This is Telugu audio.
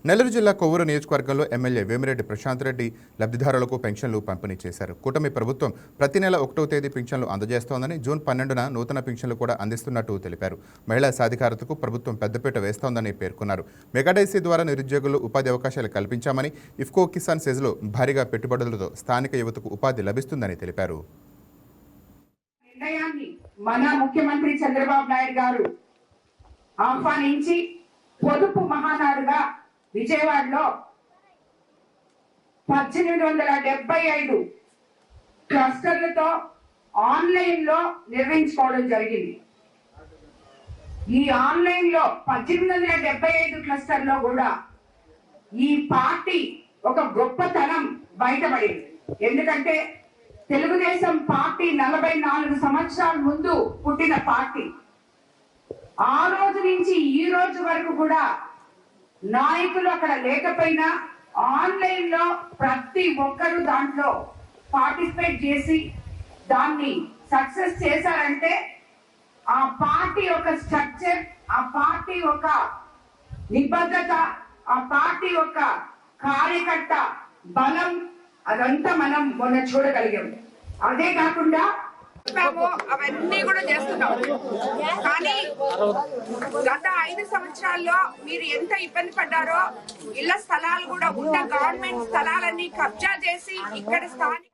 నెల్లూరు జిల్లా కొవ్వూరు నియోజకవర్గంలో ఎమ్మెల్యే వేమిరెడ్డి ప్రశాంత్ రెడ్డి లబ్ధిదారులకు పెన్షన్లు పంపిణీ చేశారు. కూటమి ప్రభుత్వం ప్రతి నెల 1వ తేదీ పింఛన్లు అందజేస్తోందని, జూన్ 12న నూతన పింఛన్లు కూడా అందిస్తున్నట్టు తెలిపారు. మహిళా సాధికారతకు ప్రభుత్వం పెద్దపీట వేస్తోందని పేర్కొన్నారు. మెగాడైసీ ద్వారా నిరుద్యోగులు ఉపాధి అవకాశాలు కల్పించామని, ఇఫ్కో కిసాన్ సెజ్లో భారీగా పెట్టుబడులతో స్థానిక యువతకు ఉపాధి లభిస్తుందని తెలిపారు. మన ముఖ్యమంత్రి చంద్రబాబు నాయుడు గారు ఆహ్వానించి పొదుపు మహానాడుగా విజయవాడలో 1875 క్లస్టర్లతో ఆన్లైన్ లో నిర్వహించుకోవడం జరిగింది. ఈ ఆన్లైన్ లో 1875 క్లస్టర్ లో కూడా ఈ పార్టీ ఒక గొప్పతనం బయటపడింది. ఎందుకంటే తెలుగుదేశం పార్టీ 44 సంవత్సరాల ముందు పుట్టిన పార్టీ. ఆ రోజు నుంచి ఈ రోజు వరకు కూడా నాయకులు అక్కడ లేకపోయినా ఆన్లైన్ లో ప్రతి ఒక్కరు దాంట్లో పార్టిసిపేట్ చేసి దాన్ని సక్సెస్ చేశారంటే ఆ పార్టీ యొక్క స్ట్రక్చర్, ఆ పార్టీ యొక్క నిబద్ధత, ఆ పార్టీ యొక్క కార్యకర్త బలం అదంతా మనం మొన్న చూడగలిగాం. అదే కాకుండా అవన్నీ కూడా చేస్తున్నాం. కానీ గత 5 సంవత్సరాల్లో మీరు ఎంత ఇబ్బంది పడ్డారో, ఇళ్ల స్థలాలు కూడా ఉన్న గవర్నమెంట్ స్థలాలన్నీ కబ్జా చేసి ఇక్కడ స్థానిక